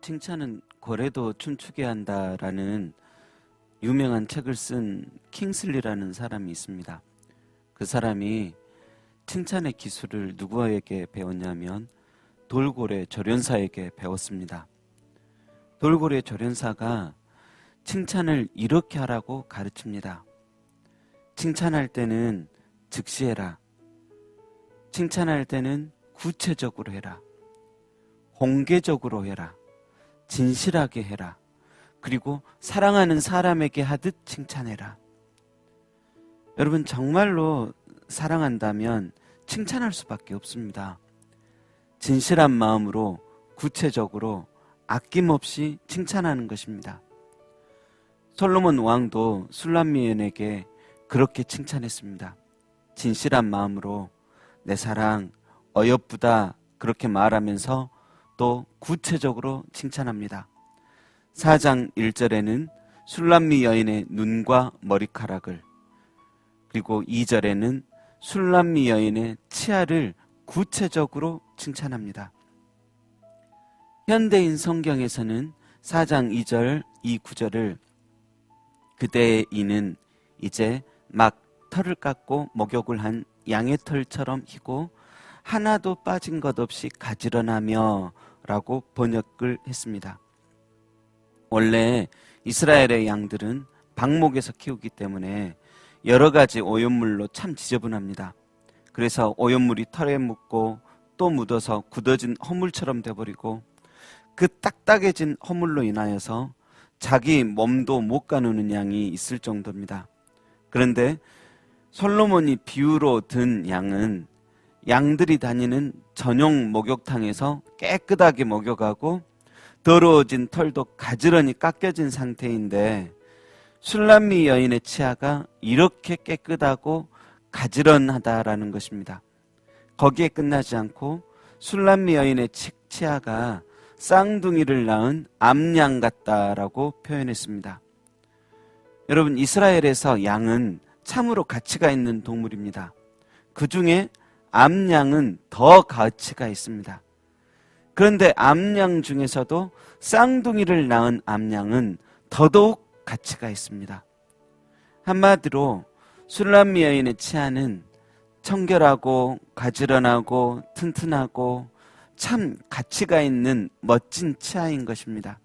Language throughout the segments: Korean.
칭찬은 고래도 춤추게 한다라는 유명한 책을 쓴 킹슬리라는 사람이 있습니다. 그 사람이 칭찬의 기술을 누구에게 배웠냐면 돌고래 조련사에게 배웠습니다. 돌고래 조련사가 칭찬을 이렇게 하라고 가르칩니다. 칭찬할 때는 즉시 해라. 칭찬할 때는 구체적으로 해라. 공개적으로 해라. 진실하게 해라. 그리고 사랑하는 사람에게 하듯 칭찬해라. 여러분, 정말로 사랑한다면 칭찬할 수밖에 없습니다. 진실한 마음으로 구체적으로 아낌없이 칭찬하는 것입니다. 솔로몬 왕도 술람미인에게 그렇게 칭찬했습니다. 진실한 마음으로 내 사랑 어여쁘다 그렇게 말하면서 또 구체적으로 칭찬합니다. 4장 1절에는 술람미 여인의 눈과 머리카락을, 그리고 2절에는 술람미 여인의 치아를 구체적으로 칭찬합니다. 현대인 성경에서는 4장 2절, 이 구절을 그대의 이는 이제 막 털을 깎고 목욕을 한 양의 털처럼 희고 하나도 빠진 것 없이 가지런하며 라고 번역을 했습니다. 원래 이스라엘의 양들은 방목에서 키우기 때문에 여러 가지 오염물로 참 지저분합니다. 그래서 오염물이 털에 묻고 또 묻어서 굳어진 허물처럼 돼버리고 그 딱딱해진 허물로 인하여서 자기 몸도 못 가누는 양이 있을 정도입니다. 그런데 솔로몬이 비유로 든 양은 양들이 다니는 전용 목욕탕에서 깨끗하게 목욕하고 더러워진 털도 가지런히 깎여진 상태인데 술람미 여인의 치아가 이렇게 깨끗하고 가지런하다라는 것입니다. 거기에 끝나지 않고 술람미 여인의 치아가 쌍둥이를 낳은 암양 같다라고 표현했습니다. 여러분, 이스라엘에서 양은 참으로 가치가 있는 동물입니다. 그 중에 암양은 더 가치가 있습니다. 그런데 암양 중에서도 쌍둥이를 낳은 암양은 더더욱 가치가 있습니다. 한마디로 술람미 여인의 치아는 청결하고 가지런하고 튼튼하고 참 가치가 있는 멋진 치아인 것입니다.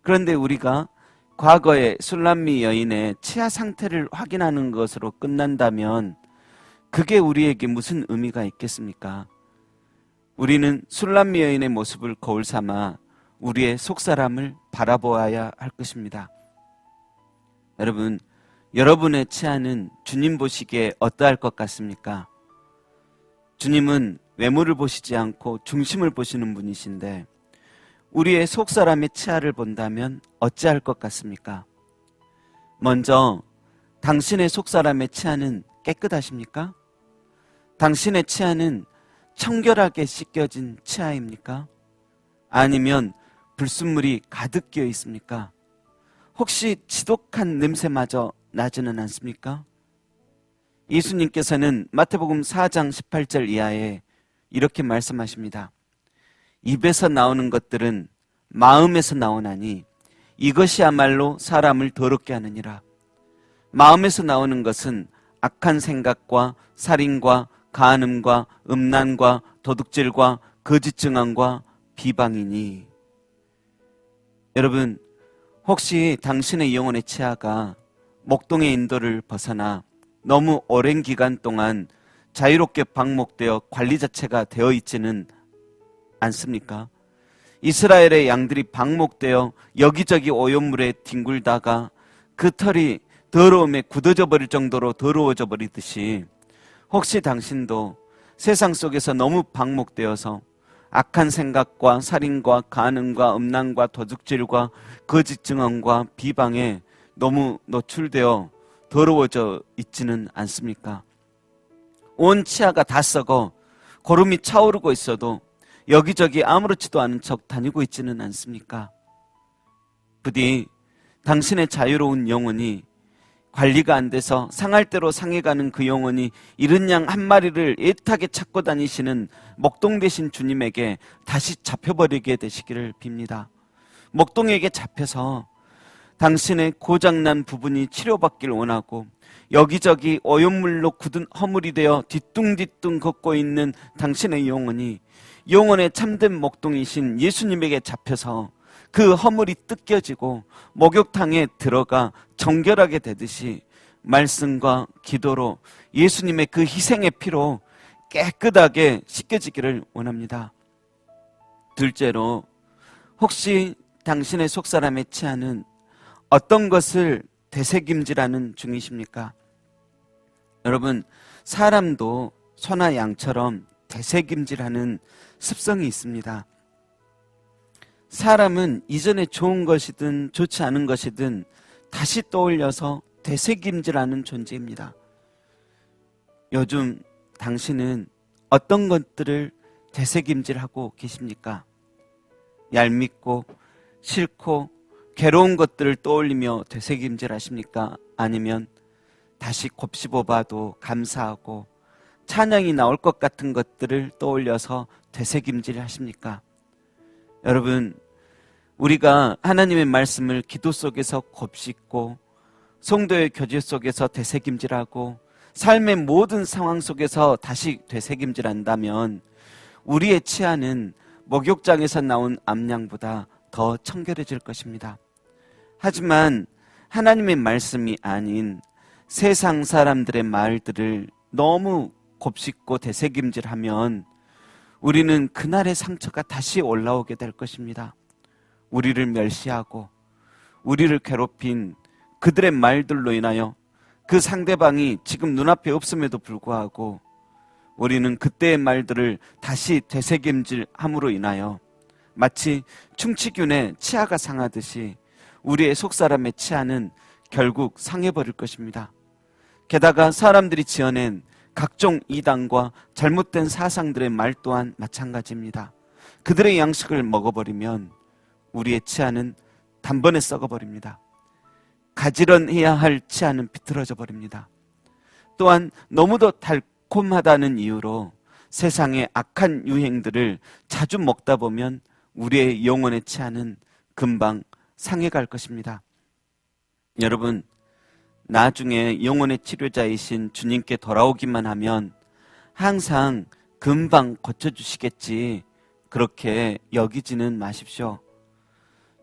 그런데 우리가 과거의 술람미 여인의 치아 상태를 확인하는 것으로 끝난다면 그게 우리에게 무슨 의미가 있겠습니까? 우리는 술람미 여인의 모습을 거울 삼아 우리의 속사람을 바라보아야 할 것입니다. 여러분, 여러분의 치아는 주님 보시기에 어떠할 것 같습니까? 주님은 외모를 보시지 않고 중심을 보시는 분이신데 우리의 속사람의 치아를 본다면 어찌할 것 같습니까? 먼저 당신의 속사람의 치아는 깨끗하십니까? 당신의 치아는 청결하게 씻겨진 치아입니까? 아니면 불순물이 가득 끼어 있습니까? 혹시 지독한 냄새마저 나지는 않습니까? 예수님께서는 마태복음 4장 18절 이하에 이렇게 말씀하십니다. 입에서 나오는 것들은 마음에서 나오나니 이것이야말로 사람을 더럽게 하느니라. 마음에서 나오는 것은 악한 생각과 살인과 간음과 음란과 도둑질과 거짓 증언과 비방이니. 여러분, 혹시 당신의 영혼의 치아가 목동의 인도를 벗어나 너무 오랜 기간 동안 자유롭게 방목되어 관리 자체가 되어 있지는 않습니까? 이스라엘의 양들이 방목되어 여기저기 오염물에 뒹굴다가 그 털이 더러움에 굳어져 버릴 정도로 더러워져 버리듯이 혹시 당신도 세상 속에서 너무 방목되어서 악한 생각과 살인과 간음과 음란과 도둑질과 거짓 증언과 비방에 너무 노출되어 더러워져 있지는 않습니까? 온 치아가 다 썩어 고름이 차오르고 있어도 여기저기 아무렇지도 않은 척 다니고 있지는 않습니까? 부디 당신의 자유로운 영혼이 관리가 안 돼서 상할 대로 상해가는 그 영혼이 이른 양 한 마리를 애타게 찾고 다니시는 목동 되신 주님에게 다시 잡혀버리게 되시기를 빕니다. 목동에게 잡혀서 당신의 고장난 부분이 치료받길 원하고 여기저기 오염물로 굳은 허물이 되어 뒤뚱뒤뚱 걷고 있는 당신의 영혼의 참된 목동이신 예수님에게 잡혀서 그 허물이 뜯겨지고 목욕탕에 들어가 정결하게 되듯이 말씀과 기도로 예수님의 그 희생의 피로 깨끗하게 씻겨지기를 원합니다. 둘째로, 혹시 당신의 속사람의 치아는 어떤 것을 되새김질하는 중이십니까? 여러분, 사람도 소나 양처럼 되새김질하는 습성이 있습니다. 사람은 이전에 좋은 것이든 좋지 않은 것이든 다시 떠올려서 되새김질하는 존재입니다. 요즘 당신은 어떤 것들을 되새김질하고 계십니까? 얄밉고 싫고 괴로운 것들을 떠올리며 되새김질 하십니까? 아니면 다시 곱씹어봐도 감사하고 찬양이 나올 것 같은 것들을 떠올려서 되새김질 하십니까? 여러분, 우리가 하나님의 말씀을 기도 속에서 곱씹고 성도의 교제 속에서 되새김질하고 삶의 모든 상황 속에서 다시 되새김질한다면 우리의 치아는 목욕장에서 나온 암양보다 더 청결해질 것입니다. 하지만 하나님의 말씀이 아닌 세상 사람들의 말들을 너무 곱씹고 되새김질하면 우리는 그날의 상처가 다시 올라오게 될 것입니다. 우리를 멸시하고 우리를 괴롭힌 그들의 말들로 인하여 그 상대방이 지금 눈앞에 없음에도 불구하고 우리는 그때의 말들을 다시 되새김질함으로 인하여 마치 충치균의 치아가 상하듯이 우리의 속사람의 치아는 결국 상해버릴 것입니다. 게다가 사람들이 지어낸 각종 이단과 잘못된 사상들의 말 또한 마찬가지입니다. 그들의 양식을 먹어버리면 우리의 치아는 단번에 썩어버립니다. 가지런해야 할 치아는 비틀어져 버립니다. 또한 너무도 달콤하다는 이유로 세상의 악한 유행들을 자주 먹다 보면 우리의 영혼의 치아는 금방 상해갈 것입니다. 여러분, 나중에 영혼의 치료자이신 주님께 돌아오기만 하면 항상 금방 고쳐주시겠지, 그렇게 여기지는 마십시오.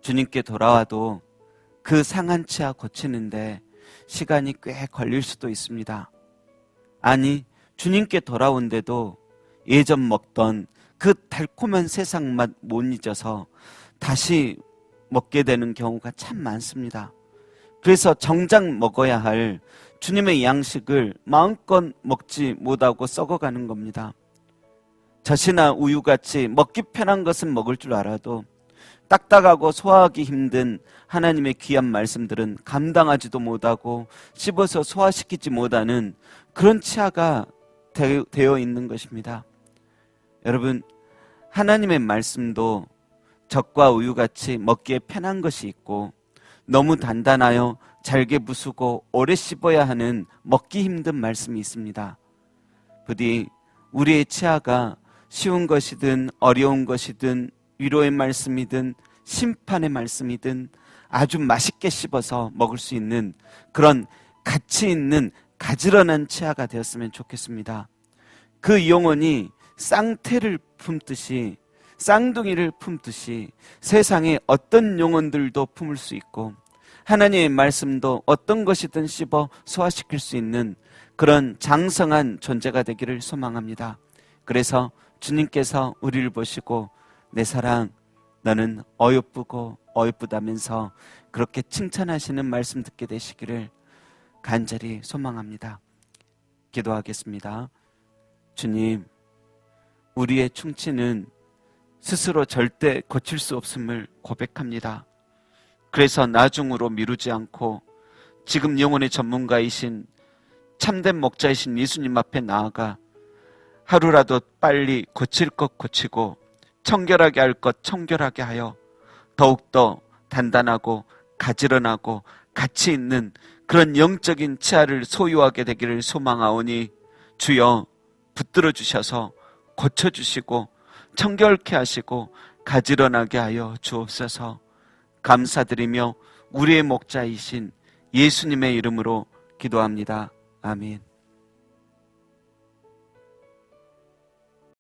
주님께 돌아와도 그 상한 치아 고치는데 시간이 꽤 걸릴 수도 있습니다. 아니, 주님께 돌아온데도 예전 먹던 그 달콤한 세상 맛 못 잊어서 다시 먹게 되는 경우가 참 많습니다. 그래서 정작 먹어야 할 주님의 양식을 마음껏 먹지 못하고 썩어가는 겁니다. 젖이나 우유같이 먹기 편한 것은 먹을 줄 알아도 딱딱하고 소화하기 힘든 하나님의 귀한 말씀들은 감당하지도 못하고 씹어서 소화시키지 못하는 그런 치아가 되어 있는 것입니다. 여러분, 하나님의 말씀도 젖과 우유같이 먹기에 편한 것이 있고 너무 단단하여 잘게 부수고 오래 씹어야 하는 먹기 힘든 말씀이 있습니다. 부디 우리의 치아가 쉬운 것이든 어려운 것이든 위로의 말씀이든 심판의 말씀이든 아주 맛있게 씹어서 먹을 수 있는 그런 가치 있는 가지런한 치아가 되었으면 좋겠습니다. 그 영혼이 쌍태를 품듯이, 쌍둥이를 품듯이 세상에 어떤 영혼들도 품을 수 있고 하나님의 말씀도 어떤 것이든 씹어 소화시킬 수 있는 그런 장성한 존재가 되기를 소망합니다. 그래서 주님께서 우리를 보시고 내 사랑, 너는 어여쁘고 어여쁘다면서 그렇게 칭찬하시는 말씀 듣게 되시기를 간절히 소망합니다. 기도하겠습니다. 주님, 우리의 충치는 스스로 절대 고칠 수 없음을 고백합니다. 그래서 나중으로 미루지 않고 지금 영혼의 전문가이신 참된 목자이신 예수님 앞에 나아가 하루라도 빨리 고칠 것 고치고 청결하게 할 것 청결하게 하여 더욱더 단단하고 가지런하고 가치 있는 그런 영적인 치아를 소유하게 되기를 소망하오니 주여 붙들어 주셔서 고쳐주시고 청결케 하시고 가지런하게 하여 주옵소서. 감사드리며 우리의 목자이신 예수님의 이름으로 기도합니다. 아멘.